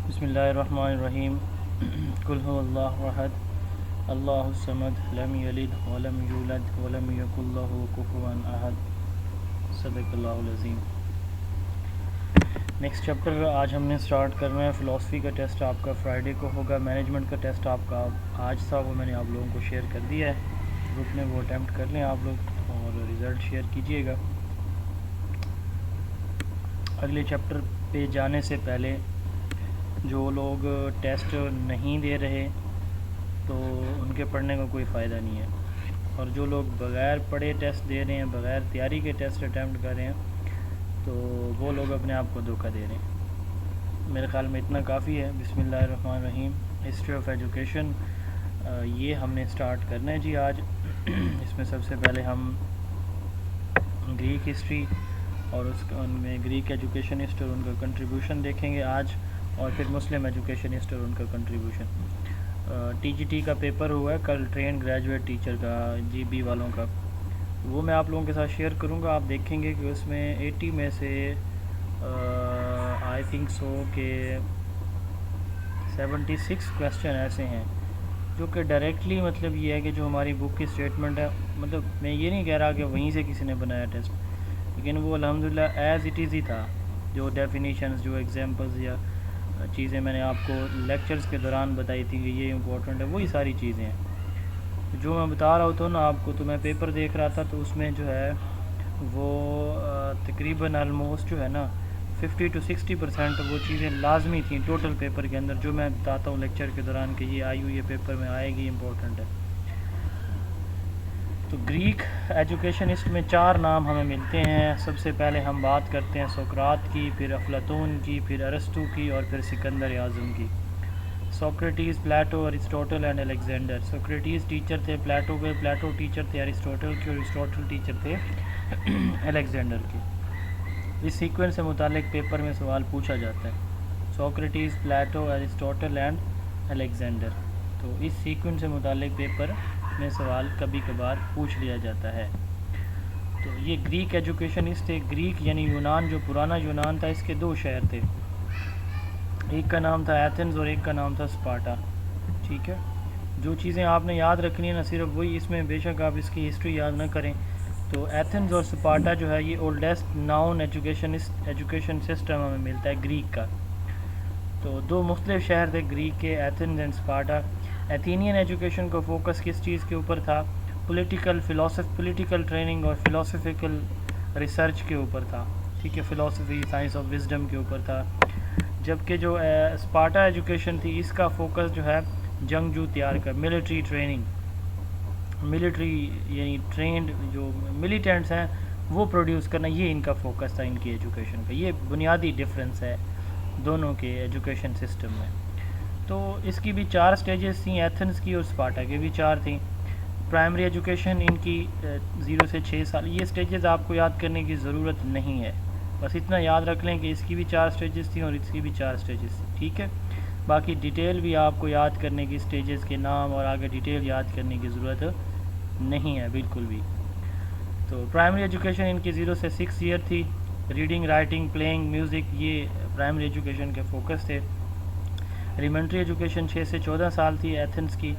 بسم اللہ الرحمن الرحیم قل هو اللہ احد اللہ الصمد لم یلد ولم یولد ولم یکن لہ کفوا احد صدق اللہ العظیم۔ نیکسٹ چیپٹر آج ہم نے سٹارٹ کرنا ہے۔ فلاسفی کا ٹیسٹ آپ کا فرائیڈے کو ہوگا، مینجمنٹ کا ٹیسٹ آپ کا آج تھا، وہ میں نے آپ لوگوں کو شیئر کر دیا ہے، گروپ میں وہ اٹیمپٹ کر لیں آپ لوگ اور ریزلٹ شیئر کیجیے گا۔ اگلے چیپٹر پہ جانے سے پہلے جو لوگ ٹیسٹ نہیں دے رہے تو ان کے پڑھنے کا کوئی فائدہ نہیں ہے، اور جو لوگ بغیر پڑھے ٹیسٹ دے رہے ہیں، بغیر تیاری کے ٹیسٹ اٹیمپٹ کر رہے ہیں، تو وہ لوگ اپنے آپ کو دھوکہ دے رہے ہیں۔ میرے خیال میں اتنا کافی ہے۔ بسم اللہ الرحمن الرحیم۔ ہسٹری آف ایجوکیشن یہ ہم نے سٹارٹ کرنا ہے جی آج۔ اس میں سب سے پہلے ہم گریک ہسٹری اور ان میں گریک ایجوکیشنسٹ اور ان کا کنٹریبیوشن دیکھیں گے آج، اور پھر مسلم ایجوکیشنسٹ اور ان کا کنٹریبیوشن۔ ٹی جی ٹی کا پیپر ہوا ہے کل، ٹرین گریجویٹ ٹیچر کا، جی بی والوں کا، وہ میں آپ لوگوں کے ساتھ شیئر کروں گا۔ آپ دیکھیں گے کہ اس میں 80 میں سے آئی تھنک سو کہ 76 کویسچن ایسے ہیں جو کہ ڈائریکٹلی مطلب یہ ہے کہ جو ہماری بک کی اسٹیٹمنٹ ہے، مطلب میں یہ نہیں کہہ رہا کہ وہیں سے کسی نے بنایا ٹیسٹ، لیکن وہ الحمدللہ ایز اٹ از ہی تھا۔ جو ڈیفینیشنز، جو ایگزامپلز یا چیزیں میں نے آپ کو لیکچرز کے دوران بتائی تھی کہ یہ امپورٹنٹ ہے، وہی ساری چیزیں ہیں جو میں بتا رہا ہوتا ہوں نا آپ کو۔ تو میں پیپر دیکھ رہا تھا تو اس میں جو ہے وہ تقریباً آلموسٹ جو ہے نا 50 to 60% وہ چیزیں لازمی تھیں ٹوٹل پیپر کے اندر، جو میں بتاتا ہوں لیکچر کے دوران کہ یہ آئی ہوئی ہے پیپر میں آئے گی، امپورٹنٹ ہے۔ تو گریک ایجوکیشنسٹ میں 4 نام ہمیں ملتے ہیں۔ سب سے پہلے ہم بات کرتے ہیں سقراط کی، پھر افلاطون کی، پھر ارسطو کی، اور پھر سکندر اعظم کی۔ Socrates, Plato, Aristotle and Alexander. Socrates teacher تھے پلیٹو کے، پلیٹو ٹیچر تھے ارسطوٹل کے، اور ارسطوٹل ٹیچر تھے الیگزینڈر کے۔ اس سیکوینس سے متعلق پیپر میں سوال پوچھا جاتا ہے، Socrates, Plato, Aristotle and Alexander. تو اس سیکوینس سے متعلق پیپر میں سوال کبھی کبھار پوچھ لیا جاتا ہے۔ تو یہ گریک ایجوکیشنسٹ تھے۔ گریک یعنی یونان، جو پرانا یونان تھا، اس کے 2 شہر تھے، ایک کا نام تھا ایتھنز اور ایک کا نام تھا اسپارٹا۔ ٹھیک ہے، جو چیزیں آپ نے یاد رکھنی ہے نا صرف وہی، اس میں بے شک آپ اس کی ہسٹری یاد نہ کریں۔ تو ایتھنز اور اسپارٹا جو ہے یہ اولڈسٹ ناؤن ایجوکیشن سسٹم ہمیں ملتا ہے گریک کا۔ تو 2 مختلف شہر تھے گریک کے، ایتھنز اینڈ اسپارٹا۔ ایتھینین ایجوکیشن کو فوکس کس چیز کے اوپر تھا؟ پولیٹیکل ٹریننگ اور فلاسفیکل ریسرچ کے اوپر تھا۔ ٹھیک ہے، فلاسفی، سائنس آف وزڈم کے اوپر تھا۔ جبکہ جو اسپارٹا ایجوکیشن تھی اس کا فوکس جو ہے جنگجو تیار کر، ملٹری ٹریننگ، ملٹری یعنی ٹرینڈ جو ملیٹنٹس ہیں وہ پروڈیوس کرنا، یہ ان کا فوکس تھا ان کی ایجوکیشن کا۔ یہ بنیادی ڈفرینس ہے دونوں کے ایجوکیشن سسٹم میں۔ تو اس کی بھی 4 سٹیجز تھیں، ایتھنز کی اور اسپارٹا کی بھی 4 تھیں۔ پرائمری ایجوکیشن ان کی 0 سے 6 سال۔ یہ سٹیجز آپ کو یاد کرنے کی ضرورت نہیں ہے، بس اتنا یاد رکھ لیں کہ اس کی بھی 4 سٹیجز تھیں اور اس کی بھی 4 سٹیجز تھیں۔ ٹھیک ہے، باقی ڈیٹیل بھی آپ کو یاد کرنے کی، سٹیجز کے نام اور آگے ڈیٹیل یاد کرنے کی ضرورت نہیں ہے بالکل بھی۔ تو پرائمری ایجوکیشن ان کی 0 سے 6 ایئر تھی۔ ریڈنگ، رائٹنگ، پلینگ، میوزک، یہ پرائمری ایجوکیشن کے فوکس تھے۔ ایلیمنٹری ایجوکیشن 6 سے 14 سال تھی ایتھنز کی۔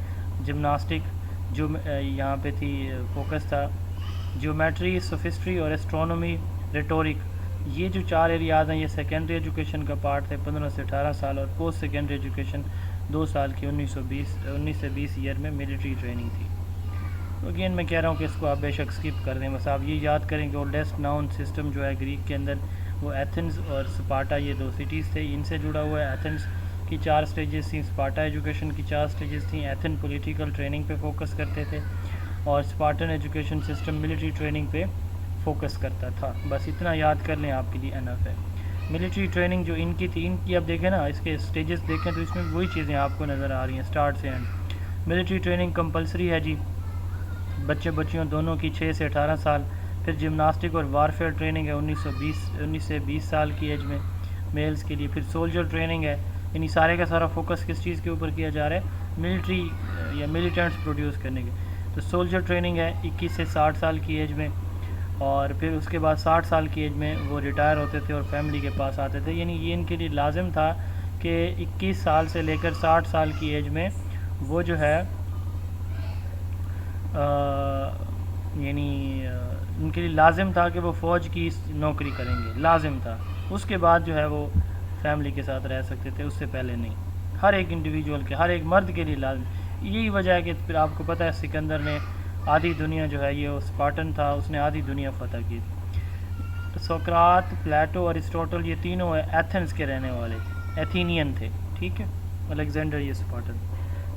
جمناسٹک جو یہاں پہ تھی فوکس تھا۔ جیومیٹری، سوفسٹری اور ایسٹرونومی، ریٹورک، یہ جو 4 ایریاز ہیں یہ سیکنڈری ایجوکیشن کا پارٹ تھے، 15 سے 18 سال، اور پوسٹ سیکنڈری ایجوکیشن 2 سال کی، 19 سے 20 ایئر میں ملٹری ٹریننگ تھی۔ اگین میں کہہ رہا ہوں کہ اس کو آپ بے شک اسکپ کر دیں، بس آپ یہ یاد کریں کہ اولڈسٹ ناؤن سسٹم جو ہے گریک کے اندر وہ ایتھنز اور اسپارٹا، یہ 2 سٹیز تھے، ان سے جڑا ہوا ہے۔ ایتھنز کی 4 سٹیجز تھیں، اسپارٹا ایجوکیشن کی 4 سٹیجز تھیں۔ ایتھن پولیٹیکل ٹریننگ پہ فوکس کرتے تھے اور Spartan education system military training پہ فوکس کرتا تھا۔ بس اتنا یاد کر لیں، آپ کے لیے انف ہے۔ ملٹری ٹریننگ جو ان کی تھی، ان کی اب دیکھیں نا اس کے سٹیجز دیکھیں تو اس میں وہی چیزیں آپ کو نظر آ رہی ہیں اسٹارٹ سے اینڈ۔ ملٹری ٹریننگ کمپلسری ہے جی، بچیوں دونوں کی 6 سے 18 سال۔ پھر جمناسٹک اور وارفیئر ٹریننگ ہے 19 سے 20 سال کی ایج میں میلز کے لیے۔ پھر سولجر ٹریننگ ہے، یعنی سارے کا سارا فوکس کس چیز کے اوپر کیا جا رہا ہے؟ ملٹری یا ملیٹنٹس پروڈیوس کرنے کے۔ تو سولجر ٹریننگ ہے 21 سے 60 سال کی ایج میں، اور پھر اس کے بعد 60 سال کی ایج میں وہ ریٹائر ہوتے تھے اور فیملی کے پاس آتے تھے، یعنی یہ ان کے لیے لازم تھا کہ 21 سال سے لے کر 60 سال کی ایج میں وہ جو ہے یعنی ان کے لیے لازم تھا کہ وہ فوج کی نوکری کریں گے، لازم تھا. اس کے بعد جو ہے وہ فیملی کے ساتھ رہ سکتے تھے، اس سے پہلے نہیں. ہر ایک انڈیویجول کے، ہر ایک مرد کے لیے لازم. یہی وجہ ہے کہ پھر آپ کو پتہ ہے سکندر نے آدھی دنیا جو ہے، یہ اسپارٹن تھا، اس نے آدھی دنیا فتح کی. سقراط، پلیٹو، ارسطوٹل یہ تینوں ایتھنز کے رہنے والے تھے، ایتھینین تھے. ٹھیک ہے، الیگزینڈر یہ اسپارٹن.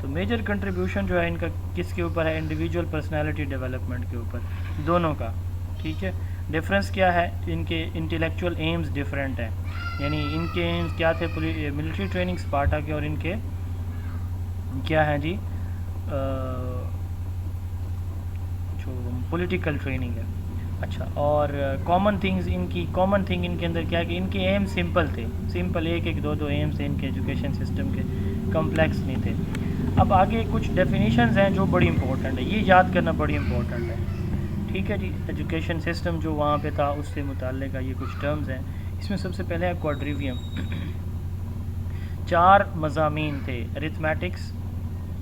تو میجر کنٹریبیوشن جو ہے ان کا کس کے اوپر ہے؟ انڈیویجول پرسنالٹی ڈیولپمنٹ کے اوپر، دونوں کا. ٹھیک ہے. ڈفرینس کیا ہے؟ ان کے انٹلیکچوئل ایمز ڈفرینٹ ہیں. یعنی ان کے ایمز کیا تھے؟ ملٹری ٹریننگ اسپارٹا کے، اور ان کے کیا ہیں جی، جو پولیٹیکل ٹریننگ ہے. اچھا، اور کامن تھنگز ان کی، کامن تھنگ ان کے اندر کیا ہے کہ ان کے ایم سمپل تھے، سمپل ایک ایک دو دو ایمز تھے ان کے ایجوکیشن سسٹم کے، کمپلیکس نہیں تھے. اب آگے کچھ ڈیفینیشنز ہیں جو بڑی امپورٹنٹ ہے، یہ یاد کرنا بڑی امپورٹنٹ ہے. ٹھیک ہے جی. ایجوکیشن سسٹم جو وہاں پہ تھا اس سے متعلق یہ کچھ ٹرمز ہیں. اس میں سب سے پہلے ہے کوڈریویم. 4 مضامین تھے: ارتھمیٹکس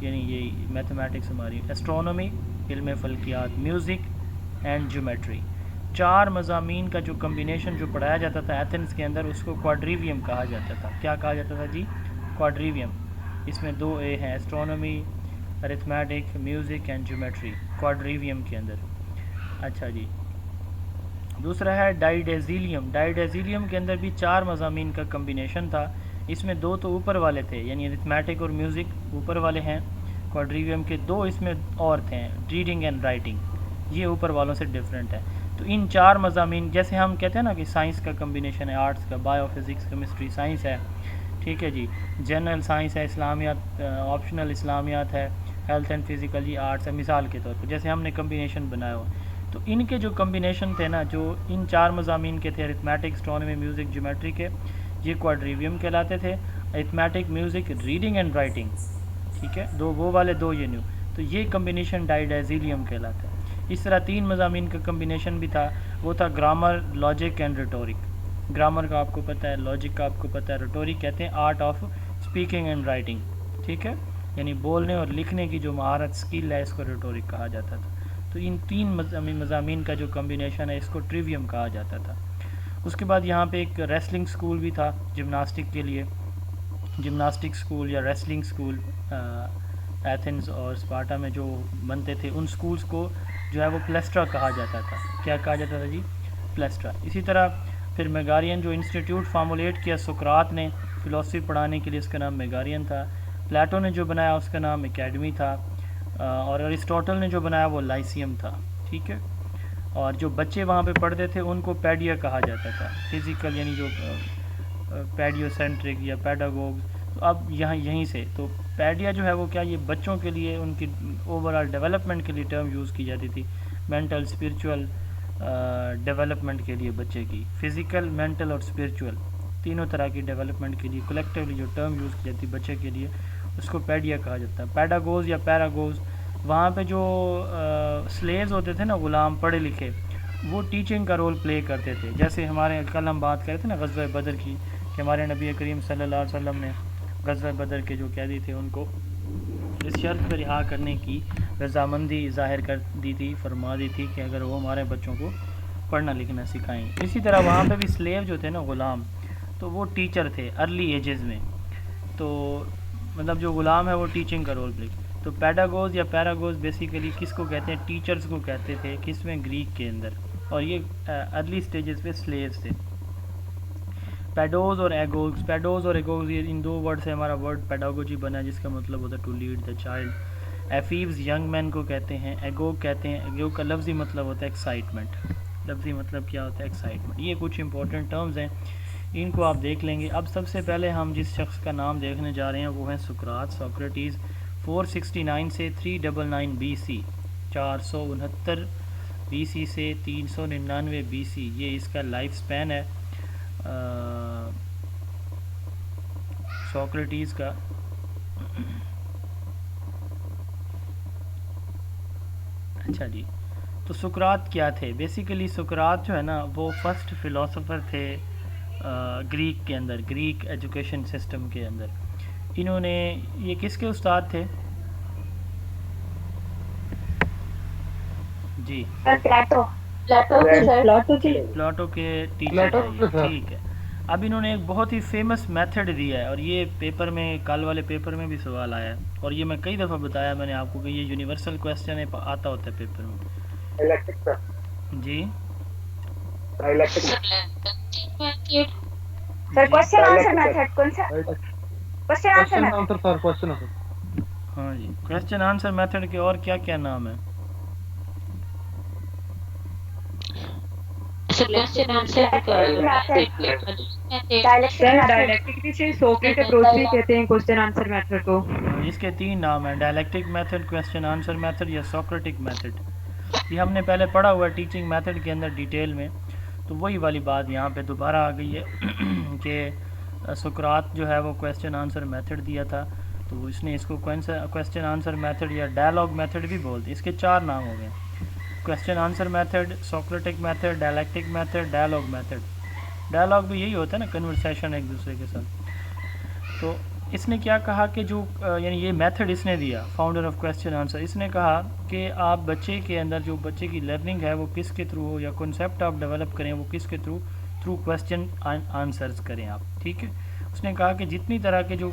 یعنی یہی میتھمیٹکس ہماری، اسٹرونومی علم فلکیات، میوزک اینڈ جیومیٹری. 4 مضامین کا جو کمبینیشن جو پڑھایا جاتا تھا ایتھنز کے اندر، اس کو کوڈریویم کہا جاتا تھا. کیا کہا جاتا تھا جی؟ کوڈریویم. اس میں 2 اے ہیں، اسٹرونومی، ارتھمیٹک، میوزک اینڈ جیومیٹری، کوڈریویم کے اندر. اچھا جی. دوسرا ہے ڈائیڈیزیلیم. ڈائیڈیزیلیم کے اندر بھی 4 مضامین کا کمبینیشن تھا. اس میں 2 تو اوپر والے تھے، یعنی ارتھمیٹک اور میوزک اوپر والے ہیں کوڈریویم کے. 2 اس میں اور تھے، ریڈنگ اینڈ رائٹنگ، یہ اوپر والوں سے ڈفرینٹ ہے. تو ان 4 مضامین، جیسے ہم کہتے ہیں نا کہ سائنس کا کمبینیشن ہے، آرٹس کا، بایو فزکس کیمسٹری سائنس ہے. ٹھیک ہے جی. جنرل سائنس ہے، اسلامیات آپشنل اسلامیات ہے، ہیلتھ اینڈ فزیکل جی آرٹس ہے، مثال کے طور پر جیسے ہم نے کمبینیشن بنایا ہو. تو ان کے جو کمبینیشن تھے نا، جو ان 4 مضامین کے تھے، ارتھمیٹک، اسٹرونومی، میوزک، جیومیٹری کے، یہ کوڈریویم کہلاتے تھے. Arithmetic, music, reading and writing. ٹھیک ہے، 2 وہ والے، 2 یہ نیو. تو یہ کمبینیشن ڈائیڈیزیلیم کہلاتا ہے. اس طرح 3 مضامین کا کمبینیشن بھی تھا، وہ تھا grammar, logic and rhetoric. Grammar کا آپ کو پتہ ہے، لاجک کا آپ کو پتہ ہے، ریٹورک کہتے ہیں art of speaking and writing. ٹھیک ہے، یعنی بولنے اور لکھنے کی جو مہارت، سکل ہے، اس کو ریٹورک کہا جاتا تھا. تو ان 3 مضامین کا جو کمبینیشن ہے اس کو ٹریویم کہا جاتا تھا. اس کے بعد یہاں پہ ایک ریسلنگ سکول بھی تھا جمناسٹک کے لیے. جمناسٹک سکول یا ریسلنگ سکول ایتھنز اور اسپارٹا میں جو بنتے تھے، ان سکولز کو جو ہے وہ پلیسٹرا کہا جاتا تھا. کیا کہا جاتا تھا جی؟ پلیسٹرا. اسی طرح پھر میگارین جو انسٹیٹیوٹ فارمولیٹ کیا سقراط نے فلسفی پڑھانے کے لیے، اس کا نام میگارین تھا. پلیٹو نے جو بنایا اس کا نام اکیڈمی تھا. اور ارسطوٹل نے جو بنایا وہ لائسیم تھا. ٹھیک ہے. اور جو بچے وہاں پہ پڑھتے تھے ان کو پیڈیا کہا جاتا تھا. فزیکل یعنی جو پیڈیو سینٹرک یا پیڈاگوگ. تو اب یہیں سے تو پیڈیا جو ہے وہ کیا، یہ بچوں کے لیے ان کی اوور آل ڈیولپمنٹ کے لیے ٹرم یوز کی جاتی تھی. مینٹل، اسپرچول ڈیولپمنٹ کے لیے بچے کی، فزیکل، مینٹل اور اسپرچول تینوں طرح کی ڈیولپمنٹ کے لیے کلیکٹیولی جو ٹرم یوز کی جاتی بچے کے لیے، اس کو پیڈیا کہا جاتا ہے. پیڈاگوز یا پیراگوز، وہاں پہ جو سلیوز ہوتے تھے نا، غلام پڑھے لکھے، وہ ٹیچنگ کا رول پلے کرتے تھے. جیسے ہمارے کل ہم بات کرتے تھے نا غزوہ بدر کی، کہ ہمارے نبی کریم صلی اللہ علیہ وسلم نے غزوہ بدر کے جو قیدی تھے ان کو اس شرط پہ رہا کرنے کی رضامندی ظاہر کر دی تھی، فرما دی تھی کہ اگر وہ ہمارے بچوں کو پڑھنا لکھنا سکھائیں. اسی طرح وہاں پہ بھی سلیو جو تھے نا، غلام، تو وہ ٹیچر تھے ارلی ایجز میں. تو مطلب جو غلام ہے وہ ٹیچنگ کا رول پلے. تو پیڈاگوز یا پیراگوز بیسیکلی کس کو کہتے ہیں؟ ٹیچرز کو کہتے تھے. کس میں؟ گریک کے اندر. اور یہ ارلی سٹیجز پہ سلیوز تھے. پیڈوز اور ایگوز، پیڈوز اور ایگوز یہ ان 2 ورڈ سے ہمارا ورڈ پیڈاگوجی بنا، جس کا مطلب ہوتا ہے ٹو لیڈ دا چائلڈ. ایفیوز ینگ مین کو کہتے ہیں. ایگوگ کہتے ہیں، ایگوگ کا لفظی مطلب ہوتا ہے ایکسائٹمنٹ. لفظی مطلب کیا ہوتا ہے؟ ایکسائٹمنٹ. یہ کچھ امپورٹنٹ ٹرمز ہیں، ان کو آپ دیکھ لیں گے. اب سب سے پہلے ہم جس شخص کا نام دیکھنے جا رہے ہیں وہ ہیں سقراط، سوکریٹیز. 469 سے 399 بی سی، 469 بی سی سے 399 بی سی، یہ اس کا لائف سپین ہے سوکریٹیز کا. اچھا جی. تو سقراط کیا تھے؟ بیسیکلی سقراط جو ہے نا وہ فرسٹ فلاسفر تھے گریک کے اندر، گریک ایجوکیشن سسٹم کے اندر. انہوں نے یہ کس کے استاد تھے؟ جی پلاٹو کے ٹیچر ہیں یہ. ٹھیک ہے. اب انہوں نے ایک بہت ہی فیمس میتھڈ دیا ہے، اور یہ پیپر میں، کل والے پیپر میں بھی سوال آیا ہے، اور یہ میں کئی دفعہ بتایا میں نے آپ کو کہ یہ یونیورسل کویسچن ہے، آتا ہوتا ہے پیپر میں. جی ہاں جی، کویسچن آنسر میتھڈ کے اور کیا کیا نام ہیں؟ اس کے 3 نام ہیں، dialectic method, question answer method یا سوکریٹک میتھڈ. یہ ہم نے پہلے پڑھا ہوا ہے ٹیچنگ میتھڈ کے اندر ڈیٹیل میں، تو وہی والی بات یہاں پہ دوبارہ آ گئی ہے کہ سقراط جو ہے وہ کویسچن آنسر میتھڈ دیا تھا، تو اس نے اس کو کویسچن آنسر میتھڈ یا ڈائلاگ میتھڈ بھی بولتے. اس کے 4 نام ہو گئے: question answer method, Socratic method, dialectic method, dialogue method. Dialogue بھی یہی ہوتا ہے نا، کنورسیشن ایک دوسرے کے ساتھ. تو اس نے کیا کہا کہ جو یعنی یہ میتھڈ اس نے دیا، فاؤنڈر آف کویسچن آنسر، اس نے کہا کہ آپ بچے کے اندر جو بچے کی لرننگ ہے وہ کس کے تھرو ہو، یا کنسیپٹ آپ ڈیولپ کریں وہ کس کے تھرو کویسچن آنسرز کریں آپ. ٹھیک ہے. اس نے کہا کہ جتنی طرح کے جو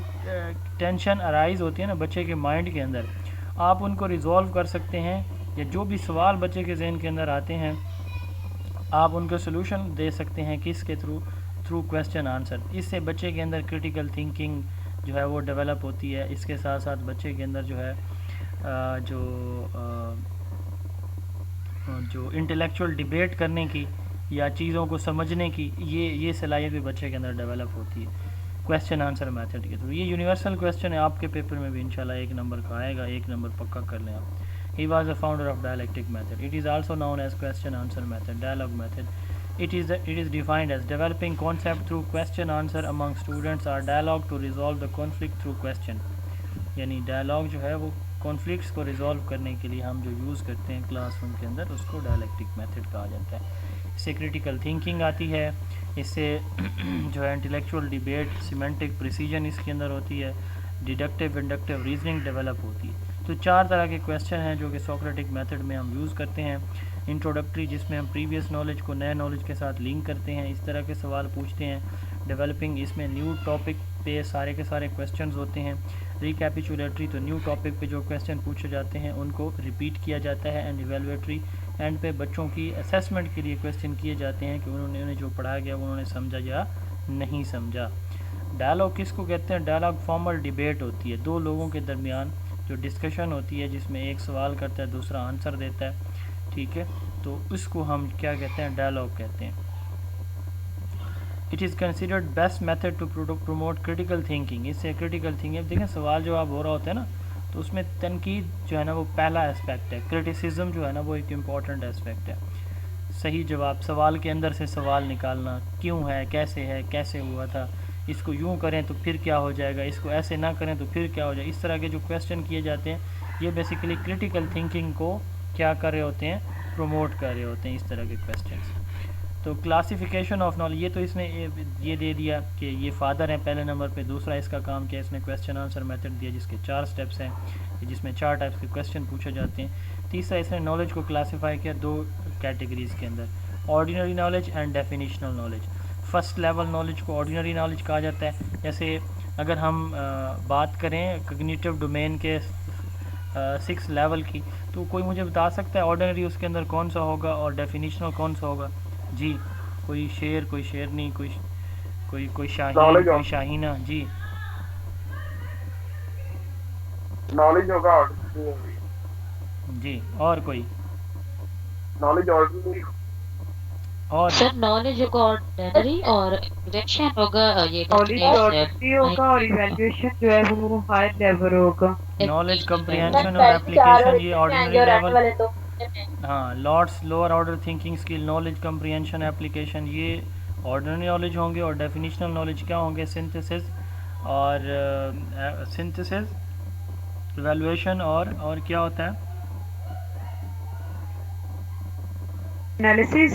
ٹینشن ارائز ہوتی ہے نا بچے کے مائنڈ کے اندر، آپ ان کو ریزولو کر سکتے ہیں، یا جو بھی سوال بچے کے ذہن کے اندر آتے ہیں آپ ان کو سلوشن دے سکتے ہیں کس کے تھرو کویسچن آنسر. اس سے بچے کے اندر کریٹیکل تھنکنگ جو ہے وہ ڈیولپ ہوتی ہے. اس کے ساتھ ساتھ بچے کے اندر جو ہے جو انٹلیکچوئل ڈیبیٹ کرنے کی یا چیزوں کو سمجھنے کی یہ صلاحیت بھی بچے کے اندر ڈیولپ ہوتی ہے کویسچن آنسر میتھڈ کے تھرو. یہ یونیورسل کویسچن ہے، آپ کے پیپر میں بھی انشاءاللہ 1 نمبر کا آئے گا، 1 نمبر پکا کر لیں آپ. He was the founder of dialectic method. It is also known as question answer method, dialogue method. It is defined as developing concept through question answer among students or dialogue to resolve the conflict through question. یعنی dialogue جو ہے وہ conflicts کو resolve کرنے کے لیے ہم جو یوز کرتے ہیں کلاس روم کے اندر، اس کو ڈائلیکٹک میتھڈ کہا جاتا ہے. اس سے کریٹیکل تھنکنگ آتی ہے، اس سے جو ہے انٹلیکچوئل ڈیبیٹ، سیمینٹک پریسیجن اس کے اندر ہوتی ہے، ڈیڈکٹیو انڈکٹیو ریزننگ ڈیولپ ہوتی ہے. تو 4 طرح کے کویسچن ہیں جو کہ سوکریٹک میتھڈ میں ہم یوز کرتے ہیں. انٹروڈکٹری، جس میں ہم پریویس نالج کو نئے نالج کے ساتھ لنک کرتے ہیں، اس طرح کے سوال پوچھتے ہیں. ڈیولپنگ، اس میں نیو ٹاپک پہ سارے کے سارے کویسچنز ہوتے ہیں. ریکیپیچولیٹری، تو نیو ٹاپک پہ جو کویسچن پوچھے جاتے ہیں ان کو ریپیٹ کیا جاتا ہے. اینڈ ایویلویٹری، اینڈ پہ بچوں کی اسیسمنٹ کے لیے کویسچن کیے جاتے ہیں کہ انہیں جو پڑھایا گیا انہوں نے سمجھا یا نہیں سمجھا. ڈائلاگ کس کو کہتے ہیں؟ ڈائلاگ فارمل ڈیبیٹ ہوتی ہے، 2 لوگوں کے درمیان جو ڈسکشن ہوتی ہے جس میں ایک سوال کرتا ہے دوسرا آنسر دیتا ہے. ٹھیک ہے. تو اس کو ہم کیا کہتے ہیں؟ ڈائلاگ کہتے ہیں. It is considered best method to promote critical thinking. اس سے کریٹیکل تھنکنگ، دیکھیں سوال جواب ہو رہا ہوتا ہے نا، تو اس میں تنقید جو ہے نا وہ پہلا اسپیکٹ ہے. کرٹیسزم جو ہے نا وہ ایک امپورٹنٹ اسپیکٹ ہے. صحیح جواب، سوال کے اندر سے سوال نکالنا، کیوں ہے، کیسے ہوا تھا، اس کو یوں کریں تو پھر کیا ہو جائے گا، اس کو ایسے نہ کریں تو پھر کیا ہو جائے گا. اس طرح کے جو کویسچن کیے جاتے ہیں یہ بیسیکلی کریٹیکل تھنکنگ کو کیا کر رہے ہوتے ہیں؟ پروموٹ کر رہے ہوتے ہیں اس طرح کے کویسچنس. تو کلاسیفیکیشن آف نالج، یہ تو اس نے یہ دے دیا کہ یہ فادر ہیں پہلے نمبر پہ. دوسرا اس کا کام کیا، اس نے کویسچن آنسر میتھڈ دیا جس کے 4 سٹیپس ہیں، جس میں 4 ٹائپس کے کویسچن پوچھے جاتے ہیں. تیسرا اس نے نالج کو کلاسیفائی کیا 2 کیٹیگریز کے اندر، ordinary knowledge and definitional knowledge. First level knowledge کو آرڈینری نالج کہا جاتا ہے. جیسے اگر ہم بات کریں کگنیٹیو ڈومین کے 6 لیول کی، تو کوئی مجھے بتا سکتا ہے آرڈینری اس کے اندر کون سا ہوگا اور ڈیفینیشنل کون سا ہوگا؟ جی کوئی شیر، کوئی شیرنی، کوئی شاہین، کوئی شاہینہ. جی نالج ہوگا. جی اور کوئی نالج آرڈینری اور سر نالج ہوگا آرڈینری اور ایگزیکشن ہوگا یہ نالج آرڈینری ہوگا اور ایویلویشن جو ہے وہ ہائی لیول ہوگا. نالج کمپریہنشن اور اپلیکیشن یہ آرڈینری لیول. ہاں، lots lower order thinking skill, knowledge comprehension application یہ آرڈینری نالج ہوں گے. اور ڈیفینیشنل نالج کیا ہوں گے؟ سنتھسس اور ایویلویشن اور کیا ہوتا ہے؟ Analysis.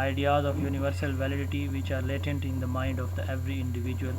ideas of universal validity which are latent in the mind of the every individual।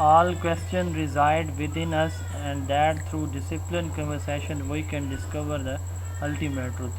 all question reside within us and that through disciplined conversation we can discover the ultimate truth।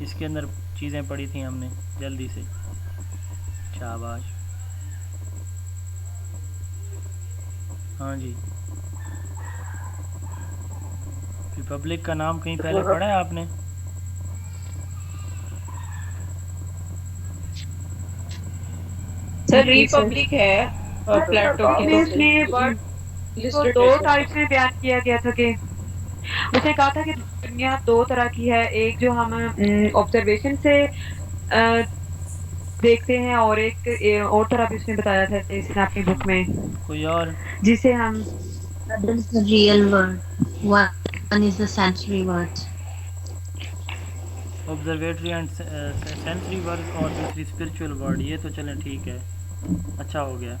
اس کے اندر چیزیں پڑھی تھیں ہم نے جلدی سے. شاباش. ہاں جی. ریپبلک کا نام کہیں پہلے پڑھا ہے آپ نے؟ سر ریپبلک ہے اور پلیٹو کی اس میں ورڈ کو دو ٹائپ میں بیان کیا گیا تھا کہ اس نے کہا تھا کہ دنیا دو طرح کی ہے، ایک جو ہم آبزرویشن سے دیکھتے ہیں اور ایک اور طرح بھی اس نے بتایا تھا اس نے اپنی بک میں، کوئی اور؟ جسے ہم That is the real word. One is the sensory word. Observatory and sensory word اور دوسری اسپرچول ورڈ. یہ تو چلیں ٹھیک ہے، اچھا ہو گیا.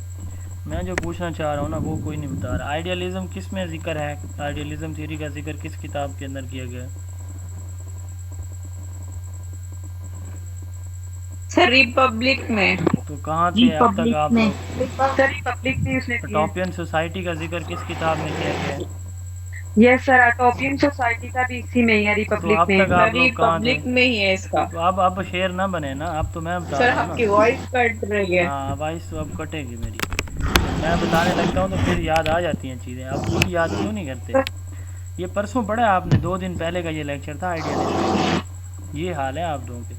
میں جو پوچھنا چاہ رہا ہوں نا وہ کوئی نہیں بتا رہا. آئیڈیالزم کس میں ذکر ہے؟ آئیڈیالزم تھیوری کا ذکر کس کتاب کے اندر کیا گیا ہے؟ سر ریپبلک میں. تو کہاں تھے اب تک آپ لوگ؟ سر ریپبلک میں اس نے کیا. اٹوپین سوسائٹی کا ذکر کس کتاب میں کیا گیا ہے؟ یس سر، اٹوپین سوسائٹی کا بھی اسی میں ہے، تو ریپبلک اب میں. تک آپ لوگ کہاں تھے؟ ریپبلک میں ہی ہے اس کا. تو اب شیر نہ بنے نا، اب تو میں بتا سر رہا ہوں آپ نا. کی وائس کٹ رہی ہے. ہاں وائس تو اب کٹے گی میری. میں بتانے لگتا ہوں تو پھر یاد آ جاتی ہیں چیزیں. اب خود یاد کیوں نہیں کرتے؟ یہ پرسوں پڑھا آپ نے، 2 دن پہلے کا یہ لیکچر تھا آئیڈیالزم. یہ حال ہے آپ لوگوں کے.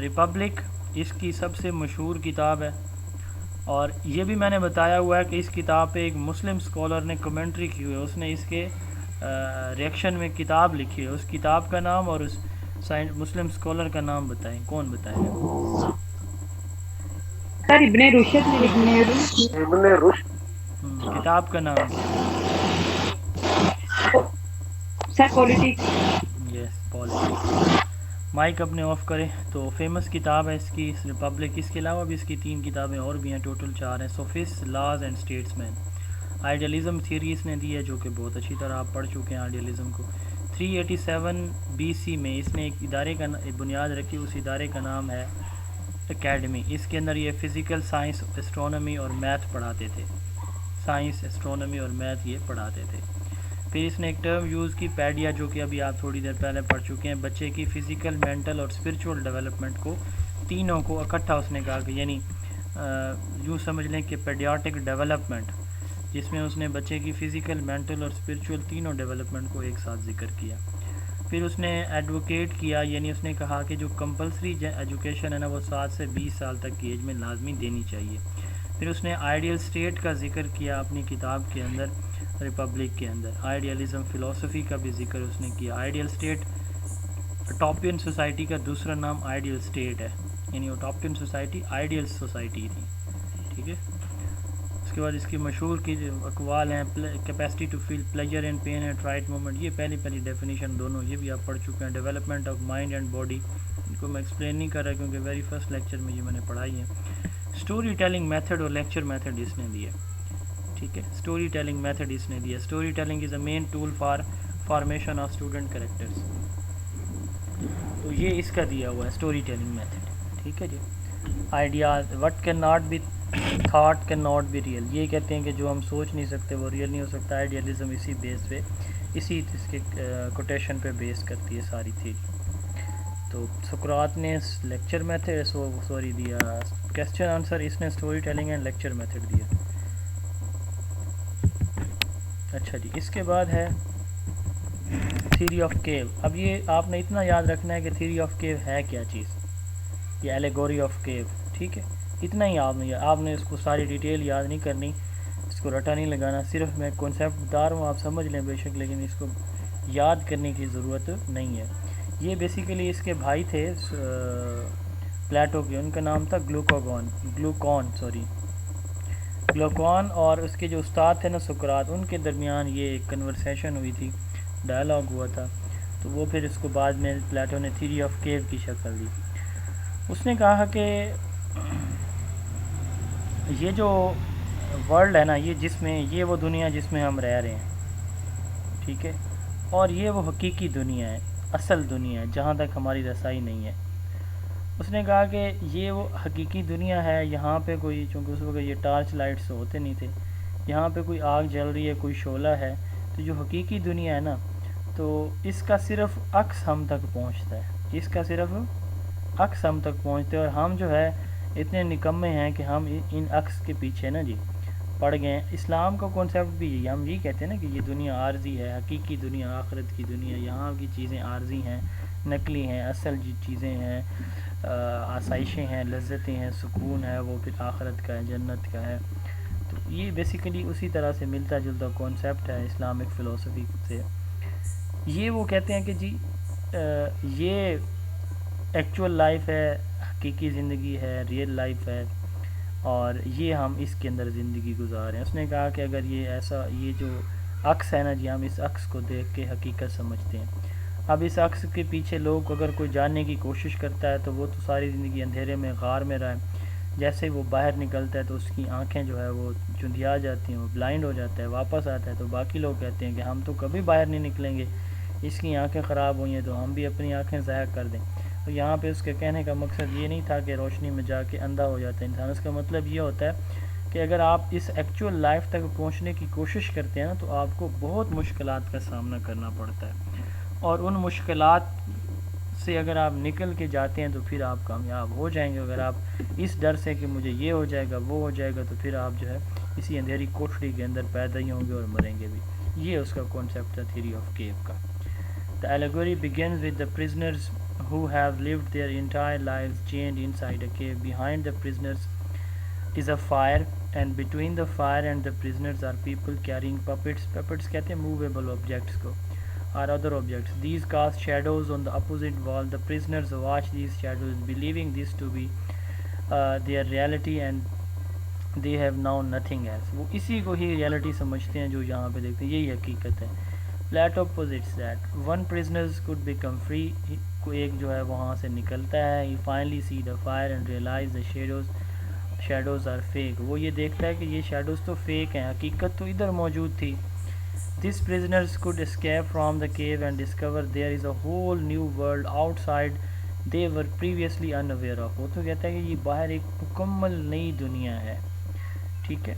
ریپبلک اس کی سب سے مشہور کتاب ہے، اور یہ بھی میں نے بتایا ہوا ہے کہ اس کتاب پہ ایک مسلم اسکالر نے کمنٹری کی ہوئی ہے. اس نے اس کے ریئیکشن میں کتاب لکھی ہے. اس کتاب کا نام اور اس مسلم اسکالر کا نام بتائیں، کون بتائے گا؟ سر ابن رشد نے لکھی ہے. ابن رشد. کتاب کا نام کیا ہے؟ سر پولیٹکس. یس، پالیٹکس. مائک اپنے آف کرے. تو فیمس کتاب ہے اس کی ریپبلک. اس کے علاوہ بھی اس کی 3 کتابیں اور بھی ہیں، ٹوٹل 4 ہیں. Sophist, laws and statesman. Idealism theory اس نے دی ہے جو کہ بہت اچھی طرح آپ پڑھ چکے ہیں آئیڈیالزم کو. 387 BC میں اس نے ایک ادارے کا بنیاد رکھی. اس ادارے کا نام ہے اکیڈمی. اس کے اندر یہ فزیکل سائنس، اسٹرونومی اور میتھ پڑھاتے تھے. سائنس، اسٹرونومی اور میتھ یہ پڑھاتے تھے. پھر اس نے ایک ٹرم یوز کی پیڈیا، جو کہ ابھی آپ تھوڑی دیر پہلے پڑھ چکے ہیں. بچے کی فزیکل، مینٹل اور اسپرچول ڈیولپمنٹ کو، تینوں کو اکٹھا اس نے کہا کہ یعنی یوں سمجھ لیں کہ پیڈیاٹک ڈیولپمنٹ، جس میں اس نے بچے کی فزیکل، مینٹل اور اسپرچول تینوں ڈیولپمنٹ کو ایک ساتھ ذکر کیا. پھر اس نے ایڈوکیٹ کیا، یعنی اس نے کہا کہ جو کمپلسری ایجوکیشن ہے نا وہ 7 سے 20 سال تک کی ایج میں لازمی دینی چاہیے. پھر اس نے آئیڈیل اسٹیٹ کا ذکر کیا اپنی کتاب کے اندر، ریپبلک کے اندر. آئیڈیالزم فلسفی کا بھی ذکر اس نے کیا. آئیڈیل اسٹیٹ، اٹوپین سوسائٹی کا دوسرا نام آئیڈیل اسٹیٹ ہے، یعنی اٹوپین سوسائٹی آئیڈیل سوسائٹی تھی. ٹھیک ہے. اس کے بعد اس کی مشہور کی اقوال ہیں، capacity to feel pleasure and pain at right moment. یہ پہلی ڈیفینیشن دونوں یہ بھی آپ پڑھ چکے ہیں. Development of mind and body, ان کو میں ایکسپلین نہیں کر رہا کیونکہ ویری فرسٹ لیکچر میں یہ میں نے پڑھائی ہے. اسٹوری ٹیلنگ میتھڈ اور لیکچر میتھڈ اس نے دی ہے. ٹھیک ہے. اسٹوری ٹیلنگ میتھڈ اس نے دیا. Story telling is a main tool for formation of student characters. تو یہ اس کا دیا ہوا ہے اسٹوری ٹیلنگ میتھڈ. ٹھیک ہے جی. Ideas, what can not be thought can not be real. یہ کہتے ہیں کہ جو ہم سوچ نہیں سکتے وہ ریئل نہیں ہو سکتا. آئیڈیالزم اسی بیس پہ، اسی اس کے کوٹیشن پہ بیس کرتی ہے ساری تھیری. تو سقراط نے لیکچر میتھڈ دیا کویسچن آنسر، اس نے story telling and lecture method دیا. اچھا جی. اس کے بعد ہے تھیوری آف کیو. اب یہ آپ نے اتنا یاد رکھنا ہے کہ تھیوری آف کیو ہے کیا چیز، یہ ایلیگوری آف کیو. ٹھیک ہے. اتنا ہی آپ نے اس کو ساری ڈیٹیل یاد نہیں کرنی، اس کو رٹا نہیں لگانا. صرف میں کانسیپٹ بتا رہا ہوں، آپ سمجھ لیں بے شک، لیکن اس کو یاد کرنے کی ضرورت نہیں ہے. یہ بیسیکلی اس کے بھائی تھے پلیٹو کے، ان کا نام تھا گلوکون، اور اس کے جو استاد تھے نا سقراط، ان کے درمیان یہ ایک کنورسیشن ہوئی تھی، ڈائلاگ ہوا تھا. تو وہ پھر اس کو بعد میں پلیٹو نے تھیوری آف کیو کی شکل دی. اس نے کہا کہ یہ جو ورلڈ ہے نا، یہ وہ دنیا جس میں ہم رہ رہے ہیں، ٹھیک ہے، اور یہ وہ حقیقی دنیا ہے، اصل دنیا ہے جہاں تک ہماری رسائی نہیں ہے. اس نے کہا کہ یہ وہ حقیقی دنیا ہے، یہاں پہ کوئی، چونکہ اس وقت یہ ٹارچ لائٹس ہوتے نہیں تھے، یہاں پہ کوئی آگ جل رہی ہے، کوئی شعلہ ہے، تو جو حقیقی دنیا ہے نا، تو اس کا صرف عکس ہم تک پہنچتا ہے، اس کا صرف عکس ہم تک پہنچتے ہیں، اور ہم جو ہے اتنے نکمے ہیں کہ ہم ان عکس کے پیچھے نا جی پڑ گئے ہیں۔ اسلام کا کانسیپٹ بھی یہی، ہم یہی کہتے ہیں نا کہ یہ دنیا عارضی ہے، حقیقی دنیا آخرت کی دنیا، یہاں کی چیزیں عارضی ہیں، نقلی ہیں، اصل جی چیزیں ہیں آسائشیں ہیں، لذتیں ہیں، سکون ہے، وہ پھر آخرت کا ہے، جنت کا ہے۔ تو یہ بیسیکلی اسی طرح سے ملتا جلتا کانسیپٹ ہے اسلامک فلسفی سے۔ یہ وہ کہتے ہیں کہ جی یہ ایکچول لائف ہے، حقیقی زندگی ہے، ریئل لائف ہے، اور یہ ہم اس کے اندر زندگی گزار رہے ہیں۔ اس نے کہا کہ اگر یہ ایسا، یہ جو عکس ہے نا جی، ہم اس عکس کو دیکھ کے حقیقت سمجھتے ہیں۔ اب اس عکس کے پیچھے لوگ اگر کوئی جاننے کی کوشش کرتا ہے تو وہ تو ساری زندگی اندھیرے میں غار میں رہے، جیسے وہ باہر نکلتا ہے تو اس کی آنکھیں جو ہے وہ چندھیا جاتی ہیں، وہ بلائنڈ ہو جاتا ہے، واپس آتا ہے تو باقی لوگ کہتے ہیں کہ ہم تو کبھی باہر نہیں نکلیں گے، اس کی آنکھیں خراب ہوئی ہیں تو ہم بھی اپنی آنکھیں ضائع کر دیں۔ تو یہاں پہ اس کے کہنے کا مقصد یہ نہیں تھا کہ روشنی میں جا کے اندھا ہو جاتا ہے انسان، اس کا مطلب یہ ہوتا ہے کہ اگر آپ اس ایکچول لائف تک پہنچنے کی کوشش کرتے ہیں نا تو آپ کو بہت مشکلات کا سامنا کرنا پڑتا ہے، اور ان مشکلات سے اگر آپ نکل کے جاتے ہیں تو پھر آپ کامیاب ہو جائیں گے۔ اگر آپ اس ڈر سے کہ مجھے یہ ہو جائے گا وہ ہو جائے گا تو پھر آپ جو ہے اسی اندھیری کوٹھڑی کے اندر پیدا ہی ہوں گے اور مریں گے بھی۔ یہ اس کا کانسیپٹ تھا تھیوری آف کیو کا۔ The allegory begins with the prisoners who have lived their entire lives chained inside a cave. Behind the prisoners is a fire, and between the fire and the prisoners are people carrying puppets. Puppets کہتے ہیں movable objects کو، or other objects. These cast shadows on the opposite wall. The prisoners watch these shadows, believing this to be their reality, and they have now nothing else. وہ اسی کو ہی reality سمجھتے ہیں جو یہاں پہ دیکھتے ہیں، یہی حقیقت ہے۔ Plato posits that one prisoner could become free. کو ایک جو ہے وہاں سے نکلتا ہے، he finally see the fire and realize the shadows are fake. وہ یہ دیکھتا ہے کہ یہ shadows تو fake ہیں، حقیقت تو ادھر موجود تھی۔ These prisoners could escape from the cave and discover there is a whole new world outside they were previously unaware of. وہ تو کہتا ہے کہ یہ باہر ایک مکمل نئی دنیا ہے، ٹھیک ہے،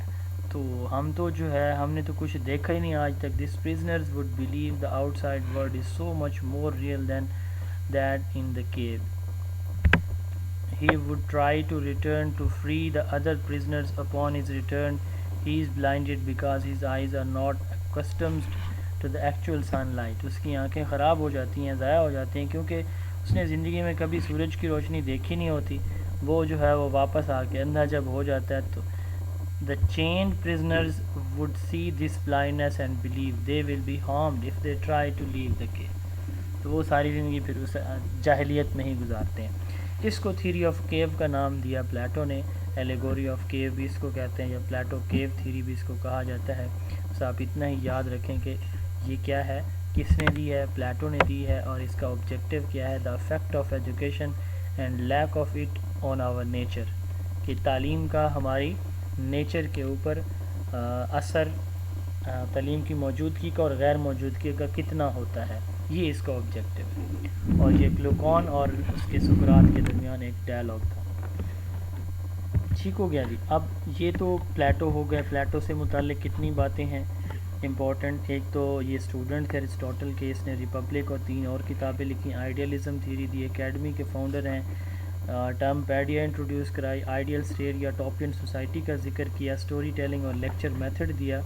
تو ہم تو جو ہے ہم نے تو کچھ دیکھا ہی نہیں آج تک۔ These prisoners would believe the outside world is so much more real than that in the cave. He would try to return to free the other prisoners. Upon his return, he is blinded because his eyes are not accustomed to the actual sunlight. اس کی آنکھیں خراب ہو جاتی ہیں، ضائع ہو جاتی ہیں، کیونکہ اس نے زندگی میں کبھی سورج کی روشنی دیکھی نہیں ہوتی۔ وہ جو ہے وہ واپس آ کے اندھا جب ہو جاتا ہے تو the chained prisoners would see this blindness and believe they will be harmed if they try to leave the cave. تو وہ ساری زندگی پھر اس جاہلیت میں ہی گزارتے ہیں۔ اس کو تھیوری آف کیو کا نام دیا پلیٹو نے، ایلیگوری آف کیو بھی اس کو کہتے ہیں، یا پلیٹو کیو تھیوری بھی اس کو کہا جاتا ہے۔ بس آپ اتنا ہی یاد رکھیں کہ یہ کیا ہے، کس نے دی ہے، پلیٹو نے دی ہے، اور اس کا آبجیکٹیو کیا ہے، the effect of education and lack of it on our nature, کہ تعلیم کا ہماری نیچر کے اوپر اثر تعلیم کی موجودگی کا اور غیر موجودگی کا کتنا ہوتا ہے، یہ اس کا آبجیکٹیو ہے۔ اور یہ گلوکون اور اس کے سقراط کے درمیان ایک ڈائلاگ تھا۔ ٹھیک ہو گیا جی۔ اب یہ تو پلیٹو ہو گئے، پلیٹو سے متعلق کتنی باتیں ہیں امپورٹنٹ۔ ایک تو یہ اسٹوڈنٹ تھے ایرسٹوٹل کے، اس نے ریپبلک اور 3 اور کتابیں لکھی، آئیڈیلزم تھیوری دی، اکیڈمی کے فاؤنڈر ہیں، ٹرم پیڈیا انٹروڈیوس کرائی، آئیڈیل اسٹیٹ یا ٹوپین سوسائٹی کا ذکر کیا، اسٹوری ٹیلنگ اور لیکچر میتھڈ دیا،